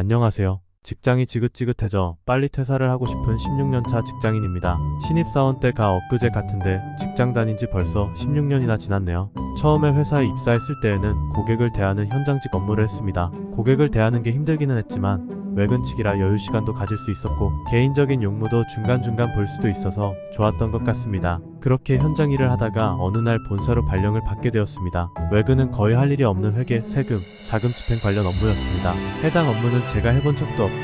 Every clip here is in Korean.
안녕하세요. 직장이 지긋지긋해져 빨리 퇴사를 하고 싶은 16년차 직장인입니다. 신입사원 때가 엊그제 같은데 직장 다닌 지 벌써 16년이나 지났네요. 처음에 회사에 입사했을 때에는 고객을 대하는 현장직 업무를 했습니다. 고객을 대하는 게 힘들기는 했지만 외근치기라 여유 시간도 가질 수 있었고 개인적인 용무도 중간중간 볼 수도 있어서 좋았던 것 같습니다. 그렇게 현장 일을 하다가 어느 날 본사로 발령을 받게 되었습니다. 외근은 거의 할 일이 없는 회계, 세금, 자금 집행 관련 업무였습니다. 해당 업무는 제가 해본 적도 없고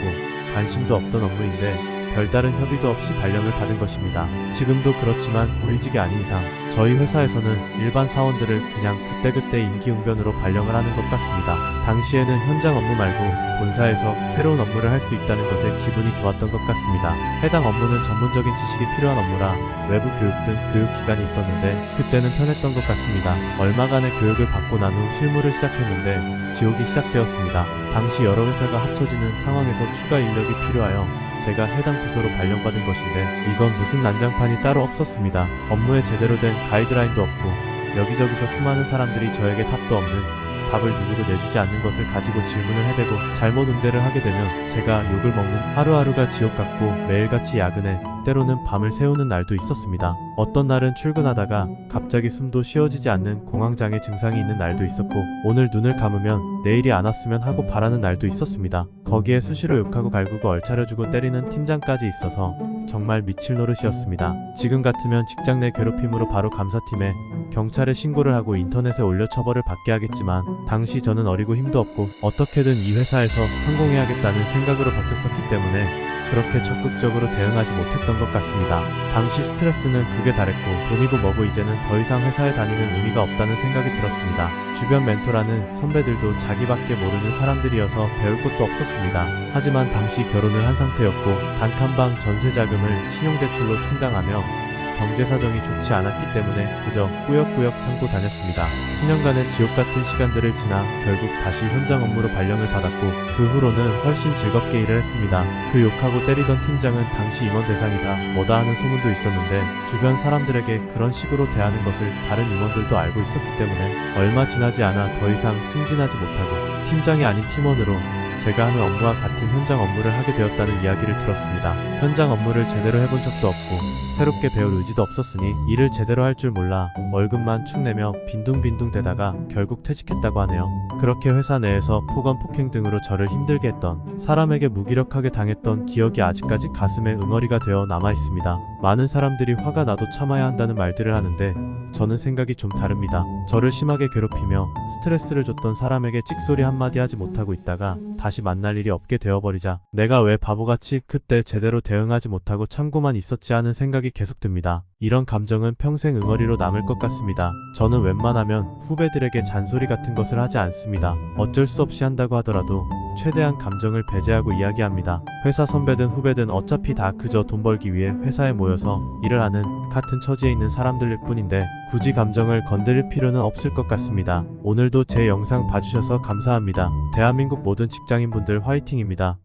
관심도 없던 업무인데 별다른 협의도 없이 발령을 받은 것입니다. 지금도 그렇지만 고위직이 아닌 이상 저희 회사에서는 일반 사원들을 그냥 그때그때 임기응변으로 발령을 하는 것 같습니다. 당시에는 현장 업무 말고 본사에서 새로운 업무를 할 수 있다는 것에 기분이 좋았던 것 같습니다. 해당 업무는 전문적인 지식이 필요한 업무라 외부 교육 등 교육기간이 있었는데 그때는 편했던 것 같습니다. 얼마간의 교육을 받고 난 후 실무를 시작했는데 지옥이 시작되었습니다. 당시 여러 회사가 합쳐지는 상황에서 추가 인력이 필요하여 제가 해당 부서로 발령받은 것인데 이건 무슨 난장판이 따로 없었습니다. 업무에 제대로 된 가이드라인도 없고 여기저기서 수많은 사람들이 저에게 답도 없는 답을 누구도 내주지 않는 것을 가지고 질문을 해대고 잘못 응대를 하게 되면 제가 욕을 먹는 하루하루가 지옥 같고 매일같이 야근해 때로는 밤을 새우는 날도 있었습니다. 어떤 날은 출근하다가 갑자기 숨도 쉬어지지 않는 공황장애 증상이 있는 날도 있었고 오늘 눈을 감으면 내일이 안 왔으면 하고 바라는 날도 있었습니다. 거기에 수시로 욕하고 갈구고 얼차려주고 때리는 팀장까지 있어서 정말 미칠 노릇이었습니다. 지금 같으면 직장 내 괴롭힘으로 바로 감사팀에 경찰에 신고를 하고 인터넷에 올려 처벌을 받게 하겠지만 당시 저는 어리고 힘도 없고 어떻게든 이 회사에서 성공해야겠다는 생각으로 버텼었기 때문에 그렇게 적극적으로 대응하지 못했던 것 같습니다. 당시 스트레스는 극에 달했고 돈이고 뭐고 이제는 더 이상 회사에 다니는 의미가 없다는 생각이 들었습니다. 주변 멘토라는 선배들도 자기밖에 모르는 사람들이어서 배울 것도 없었습니다. 하지만 당시 결혼을 한 상태였고 단칸방 전세자금을 신용대출로 충당하며 경제사정이 좋지 않았기 때문에 그저 꾸역꾸역 참고 다녔습니다. 수년간의 지옥같은 시간들을 지나 결국 다시 현장 업무로 발령을 받았고 그 후로는 훨씬 즐겁게 일을 했습니다. 그 욕하고 때리던 팀장은 당시 임원 대상이다 뭐다 하는 소문도 있었는데 주변 사람들에게 그런 식으로 대하는 것을 다른 임원들도 알고 있었기 때문에 얼마 지나지 않아 더 이상 승진하지 못하고 팀장이 아닌 팀원으로 제가 하는 업무와 같은 현장 업무를 하게 되었다는 이야기를 들었습니다. 현장 업무를 제대로 해본 적도 없고 새롭게 배울 의지도 없었으니 일을 제대로 할 줄 몰라 월급만 축 내며 빈둥빈둥 대다가 결국 퇴직했다고 하네요. 그렇게 회사 내에서 폭언 폭행 등으로 저를 힘들게 했던 사람에게 무기력하게 당했던 기억이 아직까지 가슴에 응어리가 되어 남아있습니다. 많은 사람들이 화가 나도 참아야 한다는 말들을 하는데 저는 생각이 좀 다릅니다. 저를 심하게 괴롭히며 스트레스를 줬던 사람에게 찍소리 한마디 하지 못하고 있다가 다시 만날 일이 없게 되어버리자 내가 왜 바보같이 그때 제대로 대응하지 못하고 참고만 있었지 하는 생각이 계속 듭니다. 이런 감정은 평생 응어리로 남을 것 같습니다. 저는 웬만하면 후배들에게 잔소리 같은 것을 하지 않습니다. 어쩔 수 없이 한다고 하더라도 최대한 감정을 배제하고 이야기합니다. 회사 선배든 후배든 어차피 다 그저 돈 벌기 위해 회사에 모여서 일을 하는 같은 처지에 있는 사람들일 뿐인데 굳이 감정을 건드릴 필요는 없을 것 같습니다. 오늘도 제 영상 봐주셔서 감사합니다. 대한민국 모든 직장인분들 화이팅입니다.